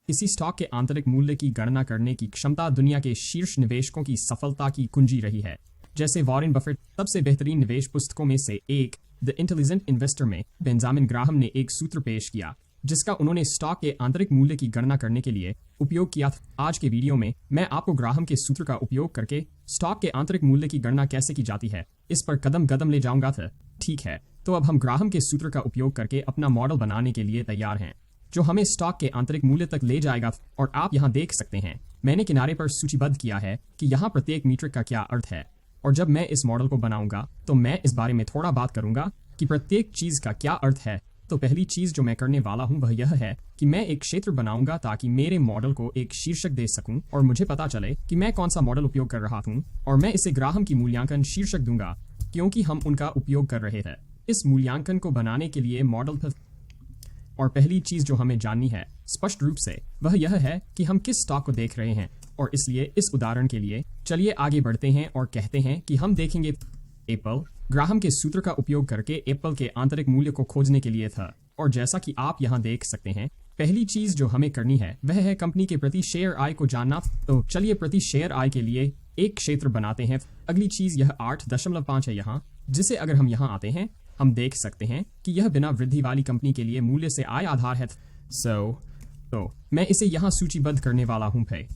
किसी स्टॉक के आंतरिक मूल्य की गणना करने की क्षमता दुनिया के शीर्ष निवेशकों की सफलता की कुंजी रही है। जैसे वॉरेन बफेट सबसे बेहतरीन निवेश पुस्तकों में से एक द इंटेलिजेंट इन्वेस्टर में बेंजामिन ग्राहम ने एक सूत्र पेश किया जिसका उन्होंने स्टॉक के आंतरिक मूल्य की गणना करने के लिए उपयोग किया था। आज के वीडियो में मैं आपको ग्राहम के सूत्र का उपयोग करके स्टॉक के आंतरिक मूल्य की गणना कैसे की जाती है इस पर कदम कदम ले जाऊंगा। ठीक है, तो अब हम ग्राहम के सूत्र का उपयोग करके अपना मॉडल बनाने के लिए तैयार हैं जो हमें स्टॉक के आंतरिक मूल्य तक ले जाएगा। और आप यहाँ देख सकते हैं मैंने किनारे पर सूचीबद्ध किया है कि यहाँ प्रत्येक मीट्रिक का क्या अर्थ है। और जब मैं इस मॉडल को बनाऊंगा तो मैं इस बारे में थोड़ा बात करूंगा कि प्रत्येक चीज का क्या अर्थ है। तो पहली चीज जो मैं करने वाला हूं वह यह है कि मैं एक क्षेत्र बनाऊंगा ताकि मेरे मॉडल को एक शीर्षक दे सकूं और मुझे पता चले कि मैं कौन सा मॉडल उपयोग कर रहा हूं। और मैं इसे ग्राहम की मूल्यांकन शीर्षक दूंगा क्योंकि हम उनका उपयोग कर रहे हैं इस मूल्यांकन को बनाने के लिए मॉडल। और पहली चीज जो हमें जाननी है स्पष्ट रूप से वह यह है कि हम किस स्टॉक को देख रहे हैं। और इसलिए इस उदाहरण के लिए चलिए आगे बढ़ते हैं और कहते हैं कि हम देखेंगे एप्पल। ग्राहम के सूत्र का उपयोग करके एप्पल के आंतरिक मूल्य को खोजने के लिए था। और जैसा कि आप यहाँ देख सकते हैं पहली चीज जो हमें करनी है वह है कंपनी के प्रति शेयर आय को जानना। तो चलिए प्रति शेयर आय के लिए एक क्षेत्र बनाते हैं। अगली चीज यह 8.5 है यहाँ, जिसे अगर हम यहाँ आते हैं हम देख सकते हैं कि यह बिना वृद्धि वाली कंपनी के लिए मूल्य से आय आधार है। तो मैं इसे यहाँ सूचीबद्ध करने वाला हूँ भाई।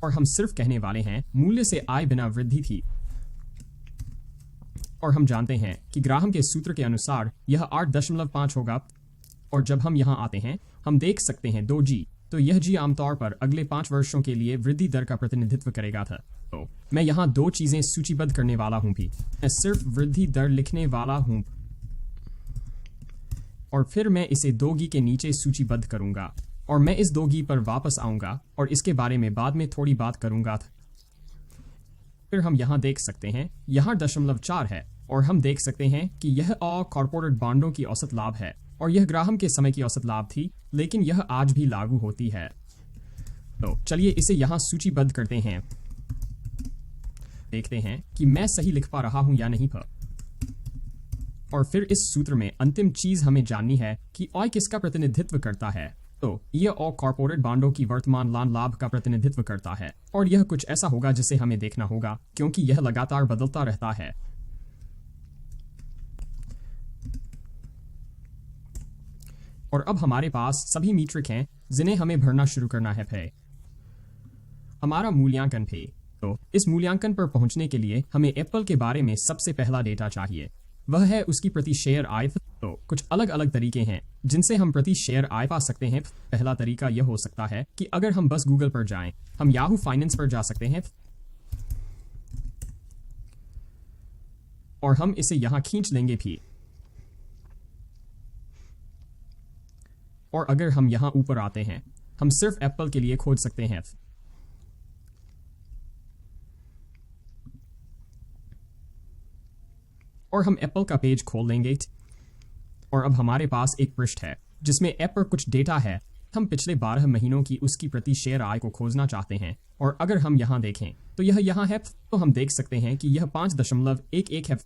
और हम सिर्फ कहने वाले हैं मूल्य से आय बिना वृद्धि थी। और हम जानते हैं कि ग्राहम के सूत्र के अनुसार यह 8.5 होगा। और जब हम यहाँ आते हैं हम देख सकते हैं 2G। तो यह G आमतौर पर अगले 5 वर्षों के लिए वृद्धि दर का प्रतिनिधित्व करेगा था। तो मैं यहाँ 2 चीजें सूचीबद्ध करने वाला हूँ भी। मैं सिर्फ वृद्धि दर लिखने वाला हूँ और फिर मैं इसे 2G के नीचे सूचीबद्ध करूंगा। और मैं इस 2G पर वापस आऊंगा और इसके बारे में बाद में थोड़ी बात करूंगा। फिर हम यहाँ देख सकते हैं यहाँ 0.4 है और हम देख सकते हैं कि यह कॉर्पोरेट बॉन्डों की औसत लाभ है और यह ग्राहम के समय की औसत लाभ थी, लेकिन यह आज भी लागू होती है। तो चलिए इसे यहाँ सूचीबद्ध करते हैं। देखते हैं कि मैं सही लिख पा रहा हूं या नहीं। और फिर इस सूत्र में अंतिम चीज हमें जाननी है कि ऑय किसका प्रतिनिधित्व करता है। तो यह कॉर्पोरेट बॉन्डों की वर्तमान लाभ का प्रतिनिधित्व करता है। और यह कुछ ऐसा होगा जिसे हमें देखना होगा क्योंकि यह लगातार बदलता रहता है। और अब हमारे पास सभी मीट्रिक हैं जिन्हें हमें भरना शुरू करना है। फिर हमारा मूल्यांकन भी। तो इस मूल्यांकन पर पहुंचने के लिए हमें एप्पल के बारे में सबसे पहला डेटा चाहिए, वह है उसकी प्रति शेयर आय। तो कुछ अलग अलग तरीके हैं जिनसे हम प्रति शेयर आय पा सकते हैं। पहला तरीका यह हो सकता है कि अगर हम बस गूगल पर जाएं, हम याहू फाइनेंस पर जा सकते हैं और हम इसे यहां खींच लेंगे भी। और अगर हम यहां ऊपर आते हैं हम सिर्फ एप्पल के लिए खोज सकते हैं। और हम एप्पल का पेज खोल लेंगे और अब हमारे पास एक पृष्ठ है जिसमें ऐप पर कुछ डेटा है। हम पिछले 12 महीनों की उसकी प्रति शेयर आय को खोजना चाहते हैं। और अगर हम यहाँ देखें तो यह यहाँ है। तो हम देख सकते हैं कि यह 5.11 है।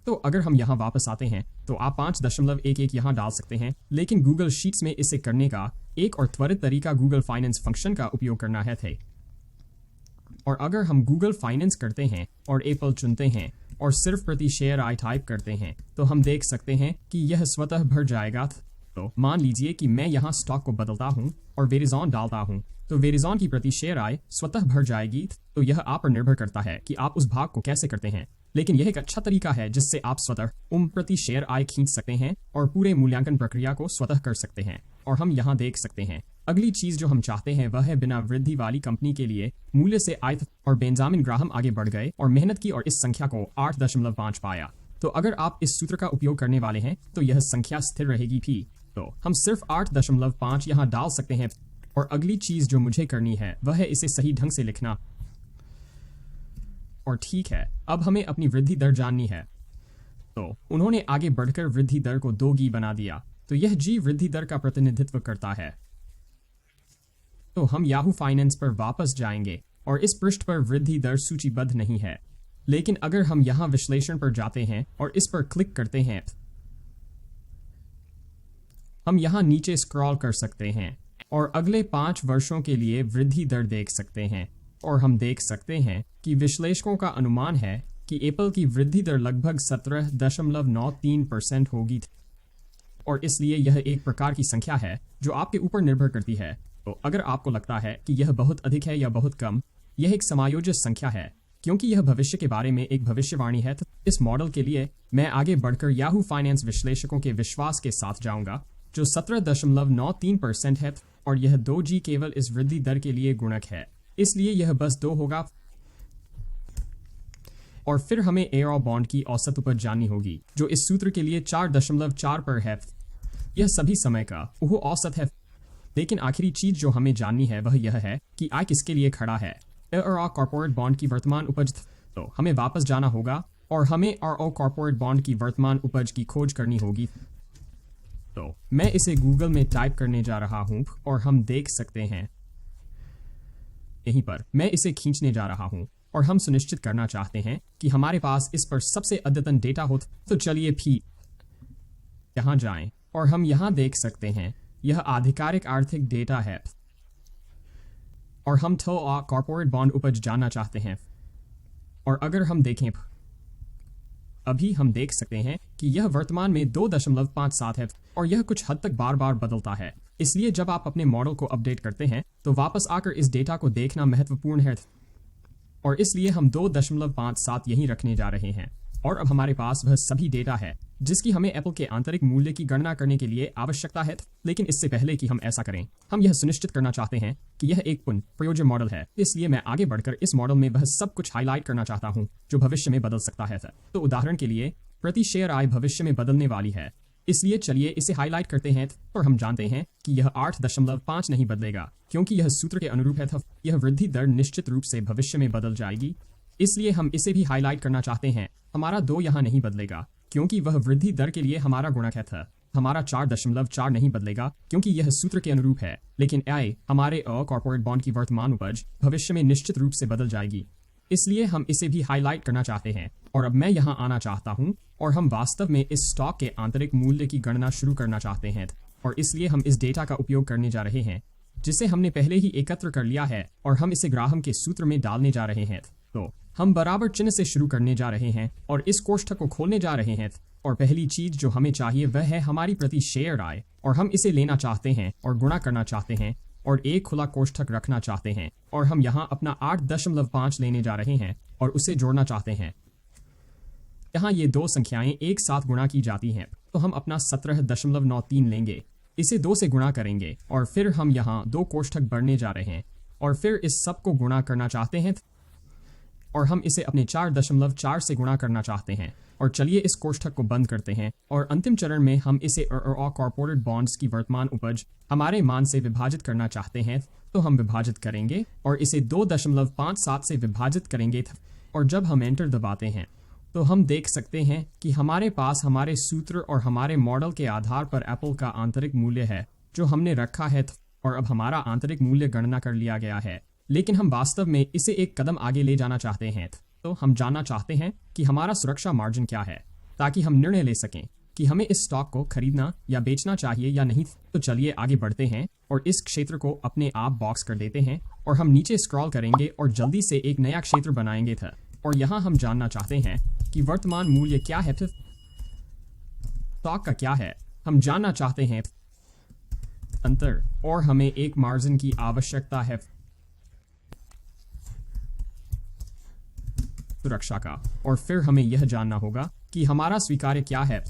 तो अगर हम यहाँ वापस आते हैं तो आप 5.11 यहाँ डाल सकते हैं, लेकिन गूगल शीट्स में इसे करने का एक और त्वरित तरीका गूगल फाइनेंस फंक्शन का उपयोग करना है। और अगर हम गूगल फाइनेंस करते हैं और एप्पल चुनते हैं और सिर्फ प्रति शेयर आय टाइप करते हैं तो हम देख सकते हैं कि यह स्वतः भर जाएगा। तो मान लीजिए कि मैं यहाँ स्टॉक को बदलता हूँ और वेरिजॉन डालता हूँ तो वेरिजॉन की प्रति शेयर आय स्वतः भर जाएगी। तो यह आप पर निर्भर करता है कि आप उस भाग को कैसे करते हैं, लेकिन यह एक अच्छा तरीका है जिससे आप स्वतः प्रति शेयर आय खींच सकते हैं और पूरे मूल्यांकन प्रक्रिया को स्वतः कर सकते हैं। और हम यहाँ देख सकते हैं अगली चीज जो हम चाहते हैं वह है बिना वृद्धि वाली कंपनी के लिए मूल्य से आय। और बेंजामिन ग्राहम आगे बढ़ गए और मेहनत की और इस संख्या को 8.5 पाया। तो अगर आप इस सूत्र का उपयोग करने वाले हैं तो यह संख्या स्थिर रहेगी भी। तो हम सिर्फ 8.5 यहाँ डाल सकते हैं। और अगली चीज जो मुझे करनी है वह है इसे सही ढंग से लिखना। और ठीक है, अब हमें अपनी वृद्धि दर जाननी है। तो उन्होंने आगे बढ़कर वृद्धि दर को 2G बना दिया। तो यह G वृद्धि दर का प्रतिनिधित्व करता है। तो हम याहू फाइनेंस पर वापस जाएंगे और इस पृष्ठ पर वृद्धि दर सूचीबद्ध नहीं है, लेकिन अगर हम यहाँ विश्लेषण पर जाते हैं और इस पर क्लिक करते हैं हम यहाँ नीचे स्क्रॉल कर सकते हैं और अगले 5 वर्षों के लिए वृद्धि दर देख सकते हैं और हम देख सकते हैं कि विश्लेषकों का अनुमान है कि एप्पल की वृद्धि दर लगभग 17.93% होगी और इसलिए यह एक प्रकार की संख्या है जो आपके ऊपर निर्भर करती है। तो अगर आपको लगता है कि यह बहुत अधिक है या बहुत कम, यह एक समायोजित संख्या है क्योंकि यह भविष्य के बारे में एक भविष्यवाणी है। तो इस मॉडल के लिए मैं आगे बढ़कर याहू फाइनेंस विश्लेषकों के विश्वास के साथ जाऊंगा जो 17.93% है और यह 2G केवल इस वृद्धि दर के लिए गुणक है, इसलिए यह बस 2 होगा। और फिर हमें एयर बॉन्ड की औसत उपज जाननी होगी जो इस सूत्र के लिए 4.4 पर है। यह सभी समय का वह औसत है, लेकिन आखिरी चीज जो हमें जाननी है वह यह है कि आय किसके लिए खड़ा है। एयर कॉर्पोरेट बॉन्ड की वर्तमान उपज। तो हमें वापस जाना होगा और हमें आर कॉर्पोरेट बॉन्ड की वर्तमान उपज की खोज करनी होगी। तो मैं इसे गूगल में टाइप करने जा रहा हूं और हम देख सकते हैं यहीं पर मैं इसे खींचने जा रहा हूं और हम सुनिश्चित करना चाहते हैं कि हमारे पास इस पर सबसे अद्यतन डेटा हो। तो चलिए भी यहां जाएं और हम यहां देख सकते हैं यह आधिकारिक आर्थिक डेटा है और हम कॉर्पोरेट बॉन्ड उपज जानना चाहते हैं। और अगर हम देखें अभी हम देख सकते हैं कि यह वर्तमान में 2.57 है और यह कुछ हद तक बार बार बदलता है, इसलिए जब आप अपने मॉडल को अपडेट करते हैं तो वापस आकर इस डेटा को देखना महत्वपूर्ण है और इसलिए हम 2.57 यहीं रखने जा रहे हैं। और अब हमारे पास वह सभी डेटा है जिसकी हमें एप्पल के आंतरिक मूल्य की गणना करने के लिए आवश्यकता है। लेकिन इससे पहले कि हम ऐसा करें, हम यह सुनिश्चित करना चाहते हैं कि यह एक पुनः प्रयोज्य मॉडल है, इसलिए मैं आगे बढ़कर इस मॉडल में वह सब कुछ हाईलाइट करना चाहता हूं जो भविष्य में बदल सकता है। तो उदाहरण के लिए प्रति शेयर आय भविष्य में बदलने वाली है, इसलिए चलिए इसे हाईलाइट करते हैं और हम जानते हैं कि यह 8.5 नहीं बदलेगा क्योंकि यह सूत्र के अनुरूप है। यह वृद्धि दर निश्चित रूप से भविष्य में बदल जाएगी, इसलिए हम इसे भी हाईलाइट करना चाहते हैं। हमारा 2 यहाँ नहीं बदलेगा क्योंकि वह वृद्धि दर के लिए हमारा गुणक है। हमारा 4.4 नहीं बदलेगा क्योंकि यह सूत्र के अनुरूप है, लेकिन आय हमारे कॉर्पोरेट बॉन्ड की वर्तमान उपज भविष्य में निश्चित रूप से बदल जाएगी, इसलिए हम इसे भी हाईलाइट करना चाहते हैं। और अब मैं यहाँ आना चाहता हूँ और हम वास्तव में इस स्टॉक के आंतरिक मूल्य की गणना शुरू करना चाहते हैं और इसलिए हम इस डेटा का उपयोग करने जा रहे हैं जिसे हमने पहले ही एकत्र कर लिया है और हम इसे ग्राहम के सूत्र में डालने जा रहे हैं। तो हम बराबर चिन्ह से शुरू करने जा रहे हैं और इस कोष्ठक को खोलने जा रहे हैं और पहली चीज जो हमें चाहिए वह है हमारी प्रति शेयर आय और हम इसे लेना चाहते हैं और गुणा करना चाहते हैं और एक खुला कोष्ठक रखना चाहते हैं और हम यहाँ अपना 8.5 लेने जा रहे हैं और उसे जोड़ना चाहते हैं। यहाँ ये 2 संख्याएं एक साथ गुणा की जाती हैं, तो हम अपना 17.93 लेंगे, इसे 2 से गुणा करेंगे और फिर हम यहाँ 2 कोष्ठक भरने जा रहे हैं और फिर इस सब को गुणा करना चाहते हैं और हम इसे अपने 4.4 से गुणा करना चाहते हैं। और चलिए इस कोष्ठक को बंद करते हैं और अंतिम चरण में हम इसे कॉर्पोरेट बॉन्ड्स की वर्तमान उपज हमारे मान से विभाजित करना चाहते हैं, तो हम विभाजित करेंगे और इसे 2.57 से विभाजित करेंगे और जब हम एंटर दबाते हैं तो हम देख सकते हैं कि हमारे पास हमारे सूत्र और हमारे मॉडल के आधार पर एप्पल का आंतरिक मूल्य है जो हमने रखा है और अब हमारा आंतरिक मूल्य गणना कर लिया गया है, लेकिन हम वास्तव में इसे एक कदम आगे ले जाना चाहते हैं। तो हम जानना चाहते हैं कि हमारा सुरक्षा मार्जिन क्या है ताकि हम निर्णय ले सकें कि हमें इस स्टॉक को खरीदना या बेचना चाहिए या नहीं। तो चलिए आगे बढ़ते हैं और इस क्षेत्र को अपने आप बॉक्स कर देते हैं और हम नीचे स्क्रॉल करेंगे और जल्दी से एक नया क्षेत्र बनाएंगे और यहाँ हम जानना चाहते हैं कि वर्तमान मूल्य क्या है, स्टॉक का क्या है। हम जानना चाहते हैं अंतर और हमें एक मार्जिन की आवश्यकता है सुरक्षा का, और फिर हमें यह जानना होगा कि हमारा स्वीकार्य क्या है,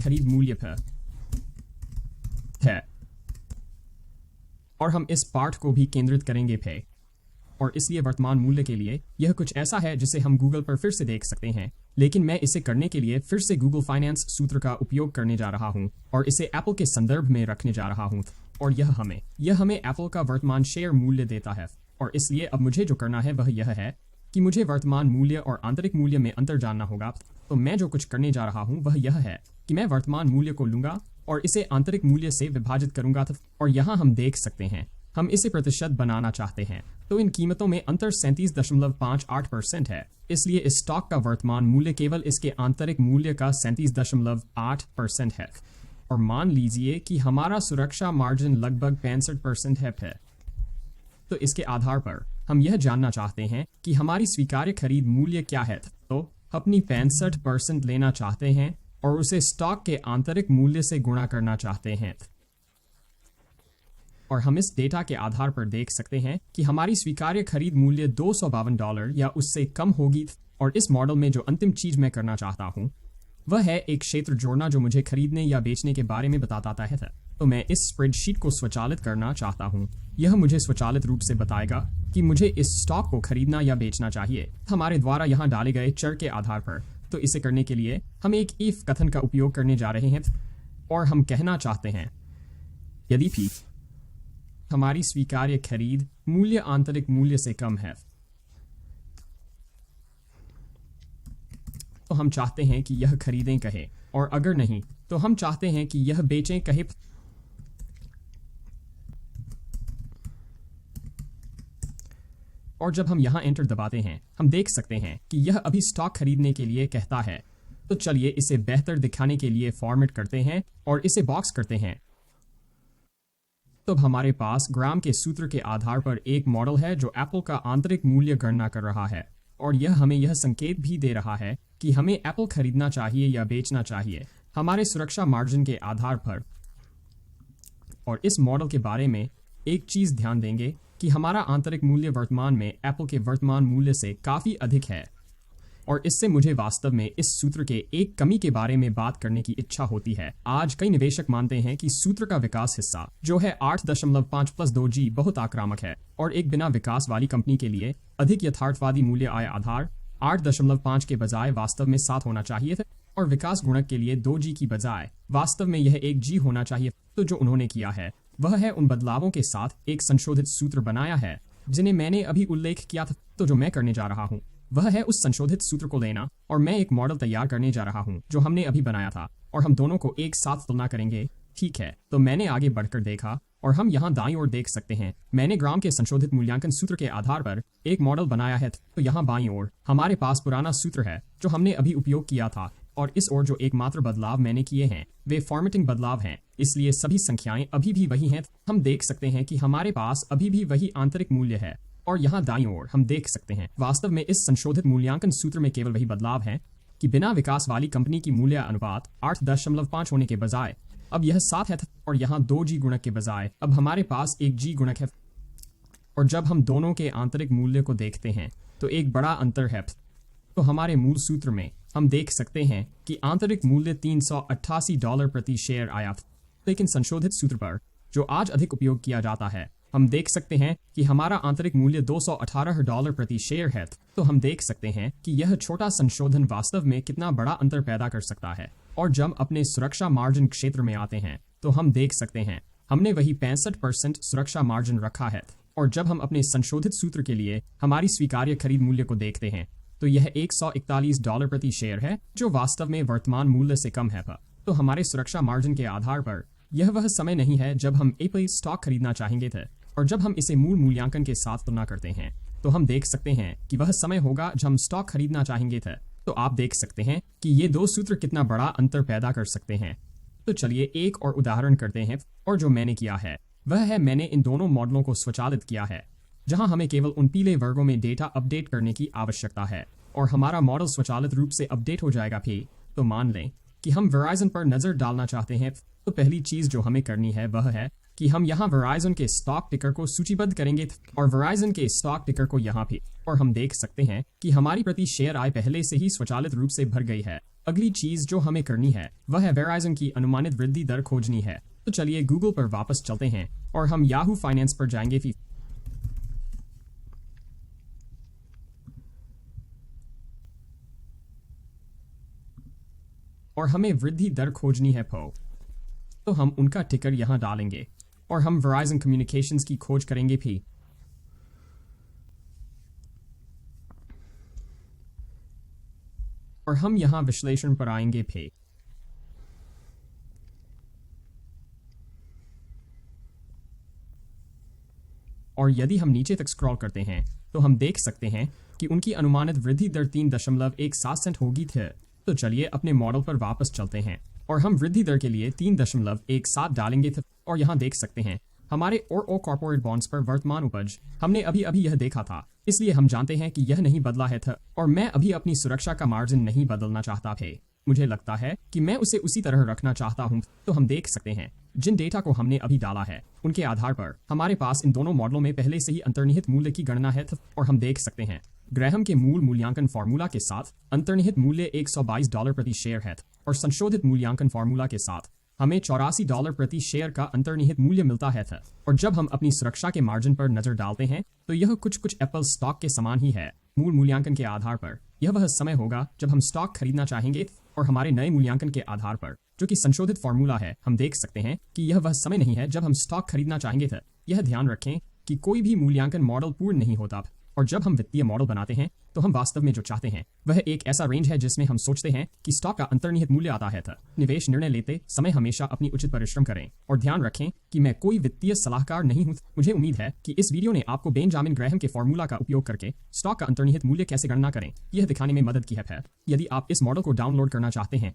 खरीद मूल्य पर है। और हम इस पाठ को भी केंद्रित करेंगे पे और इसलिए वर्तमान मूल्य के लिए यह कुछ ऐसा है जिसे हम गूगल पर फिर से देख सकते हैं, लेकिन मैं इसे करने के लिए फिर से गूगल फाइनेंस सूत्र का उपयोग करने जा रहा हूं और इसे एप्पल के संदर्भ में रखने जा रहा हूं और यह हमें एप्पल का वर्तमान शेयर मूल्य देता है। और इसलिए अब मुझे जो करना है वह यह है कि मुझे वर्तमान मूल्य और आंतरिक मूल्य में अंतर जानना होगा। तो मैं जो कुछ करने जा रहा हूं वह यह है कि मैं वर्तमान मूल्य को लूंगा और इसे आंतरिक मूल्य से विभाजित करूंगा और यहाँ हम देख सकते हैं हम इसे प्रतिशत बनाना चाहते हैं, तो इन कीमतों में अंतर 37.58% है, इसलिए इस स्टॉक का वर्तमान मूल्य केवल इसके आंतरिक मूल्य का 37.8% है। और मान लीजिए कि हमारा सुरक्षा मार्जिन लगभग 65% है। तो इसके आधार पर हम यह जानना चाहते हैं कि हमारी स्वीकार्य खरीद मूल्य क्या है। तो अपनी 65% लेना चाहते हैं और उसे स्टॉक के आंतरिक मूल्य से गुणा करना चाहते हैं। और हम इस डेटा के आधार पर देख सकते हैं कि हमारी स्वीकार्य खरीद मूल्य $252 या उससे कम होगी। और इस मॉडल में जो अंतिम चीज मैं करना चाहता हूं वह है एक क्षेत्र जोड़ना जो मुझे खरीदने या बेचने के बारे में बताता है। तो मैं इस स्प्रेडशीट को स्वचालित करना चाहता हूं। यह मुझे स्वचालित रूप से बताएगा कि मुझे इस स्टॉक को खरीदना या बेचना चाहिए हमारे द्वारा यहां डाले गए चर के आधार पर। तो इसे करने के लिए हम एक इफ कथन का उपयोग करने जा रहे हैं और हम कहना चाहते हैं यदि भी हमारी स्वीकार्य खरीद मूल्य आंतरिक मूल्य से कम है तो हम चाहते हैं कि यह खरीदें कहे, और अगर नहीं तो हम चाहते हैं कि यह बेचें कहे। और जब हम यहां एंटर दबाते हैं हम देख सकते हैं कि यह अभी स्टॉक खरीदने के लिए कहता है। तो चलिए इसे बेहतर दिखाने के लिए फॉर्मेट करते हैं और इसे बॉक्स करते हैं। तो अब हमारे पास ग्राम के सूत्र के आधार पर एक मॉडल है जो एप्पल का आंतरिक मूल्य गणना कर रहा है, और यह हमें यह संकेत भी दे रहा है कि हमें एप्पल खरीदना चाहिए या बेचना चाहिए हमारे सुरक्षा मार्जिन के आधार पर। और इस मॉडल के बारे में एक चीज ध्यान देंगे कि हमारा आंतरिक मूल्य वर्तमान में एप्पल के वर्तमान मूल्य से काफी अधिक है, और इससे मुझे वास्तव में इस सूत्र के एक कमी के बारे में बात करने की इच्छा होती है। आज कई निवेशक मानते हैं कि सूत्र का विकास हिस्सा जो है 8.5 + 2G बहुत आक्रामक है, और एक बिना विकास वाली कंपनी के लिए अधिक यथार्थवादी मूल्य आय आधार 8.5 के बजाय वास्तव में 7 होना चाहिए था, और विकास गुणक के लिए 2G की बजाय वास्तव में यह 1G होना चाहिए। तो जो उन्होंने किया है वह है उन बदलावों के साथ एक संशोधित सूत्र बनाया है जिन्हें मैंने अभी उल्लेख किया था। तो जो मैं करने जा रहा हूँ वह है उस संशोधित सूत्र को लेना, और मैं एक मॉडल तैयार करने जा रहा हूं जो हमने अभी बनाया था, और हम दोनों को एक साथ तुलना करेंगे। ठीक है, तो मैंने आगे बढ़कर देखा और हम यहाँ दाईं ओर देख सकते हैं मैंने ग्राम के संशोधित मूल्यांकन सूत्र के आधार पर एक मॉडल बनाया है। तो यहाँ बाईं ओर हमारे पास पुराना सूत्र है जो हमने अभी उपयोग किया था, और इस ओर जो एकमात्र बदलाव मैंने किए हैं वे फॉर्मेटिंग बदलाव हैं, इसलिए सभी संख्याएं अभी भी वही हैं। हम देख सकते हैं कि हमारे पास अभी भी वही आंतरिक मूल्य है, और यहाँ दाईं ओर हम देख सकते हैं वास्तव में इस संशोधित मूल्यांकन सूत्र में केवल वही बदलाव है कि बिना विकास वाली कंपनी की मूल्य अनुपात 8.5 होने के बजाय अब यह 7 है, और यहाँ 2G गुणक के बजाय अब हमारे पास 1G गुणक है। और जब हम दोनों के आंतरिक मूल्य को देखते हैं तो एक बड़ा अंतर है। तो हमारे मूल सूत्र में हम देख सकते हैं कि आंतरिक मूल्य $388 प्रति शेयर आया, लेकिन संशोधित सूत्र पर जो आज अधिक उपयोग किया जाता है हम देख सकते हैं कि हमारा आंतरिक मूल्य $218 प्रति शेयर है। तो हम देख सकते हैं कि यह छोटा संशोधन वास्तव में कितना बड़ा अंतर पैदा कर सकता है। और जब अपने सुरक्षा मार्जिन क्षेत्र में आते हैं तो हम देख सकते हैं हमने वही 65% सुरक्षा मार्जिन रखा है, और जब हम अपने संशोधित सूत्र के लिए हमारी स्वीकार्य खरीद मूल्य को देखते हैं तो यह $141 प्रति शेयर है जो वास्तव में वर्तमान मूल्य से कम है। तो हमारे सुरक्षा मार्जिन के आधार पर यह वह समय नहीं है जब हम एप्पल स्टॉक खरीदना चाहेंगे थे, और जब हम इसे मूल मूल्यांकन के साथ तुलना करते हैं तो हम देख सकते हैं कि वह समय होगा जब हम स्टॉक खरीदना चाहेंगे थे। तो आप देख सकते हैं कि ये दो सूत्र कितना बड़ा अंतर पैदा कर सकते हैं। तो चलिए एक और उदाहरण करते हैं, और जो मैंने किया है वह है मैंने इन दोनों मॉडलों को स्वचालित किया है जहां हमें केवल उन पीले वर्गों में डेटा अपडेट करने की आवश्यकता है, और हमारा मॉडल स्वचालित रूप से अपडेट हो जाएगा भी। तो मान लें कि हम वेराइजन पर नजर डालना चाहते हैं। तो पहली चीज जो हमें करनी है वह है कि हम यहाँ वेराइजन के स्टॉक टिकर को सूचीबद्ध करेंगे, और वेराइजन के स्टॉक टिकर को यहाँ भी, और हम देख सकते हैं कि हमारी प्रति शेयर आय पहले से ही स्वचालित रूप से भर गई है। अगली चीज जो हमें करनी है वह है वेराइजन की अनुमानित वृद्धि दर खोजनी है। तो चलिए गूगल पर वापस चलते हैं और हम याहू फाइनेंस पर जाएंगे भी, और हमें वृद्धि दर खोजनी है तो हम उनका टिकर यहां डालेंगे, और हम वेराइजन कम्युनिकेशंस की खोज करेंगे भी। और हम यहां विश्लेषण पर आएंगे भी। और यदि हम नीचे तक स्क्रॉल करते हैं तो हम देख सकते हैं कि उनकी अनुमानित वृद्धि दर 3.17 सेंट होगी थी। तो चलिए अपने मॉडल पर वापस चलते हैं और हम वृद्धि दर के लिए 3.17 डालेंगे और यहाँ देख सकते हैं हमारे ओ कॉर्पोरेट बॉन्ड्स पर वर्तमान उपज हमने अभी अभी यह देखा था, इसलिए हम जानते हैं कि यह नहीं बदला है और मैं अभी अपनी सुरक्षा का मार्जिन नहीं बदलना चाहता था। मुझे लगता है कि मैं उसे उसी तरह रखना चाहता हूं। तो हम देख सकते हैं जिन डेटा को हमने अभी डाला है उनके आधार पर हमारे पास इन दोनों मॉडलों में पहले से ही अंतर्निहित मूल्य की गणना है और हम देख सकते हैं ग्रैहम के मूल मूल्यांकन फार्मूला के साथ अंतर्निहित मूल्य $122 प्रति शेयर है और संशोधित मूल्यांकन फार्मूला के साथ हमें $84 प्रति शेयर का अंतर्निहित मूल्य मिलता है और जब हम अपनी सुरक्षा के मार्जिन पर नजर डालते हैं तो यह कुछ एप्पल स्टॉक के समान ही है। मूल मूल्यांकन के आधार पर यह वह समय होगा जब हम स्टॉक खरीदना चाहेंगे और हमारे नए मूल्यांकन के आधार पर जो कि संशोधित फार्मूला है हम देख सकते हैं कि यह वह समय नहीं है जब हम स्टॉक खरीदना चाहेंगे यह ध्यान रखें कि कोई भी मूल्यांकन मॉडल पूर्ण नहीं होता और जब हम वित्तीय मॉडल बनाते हैं तो हम वास्तव में जो चाहते हैं वह एक ऐसा रेंज है जिसमें हम सोचते हैं कि स्टॉक का अंतर्निहित मूल्य आता है। निवेश निर्णय लेते समय हमेशा अपनी उचित परिश्रम करें और ध्यान रखें कि मैं कोई वित्तीय सलाहकार नहीं हूं। मुझे उम्मीद है कि इस वीडियो ने आपको बेंजामिन ग्रैहम के फॉर्मूला का उपयोग करके स्टॉक का अंतर्निहित मूल्य कैसे गणना करें यह दिखाने में मदद की है। यदि आप इस मॉडल को डाउनलोड करना चाहते हैं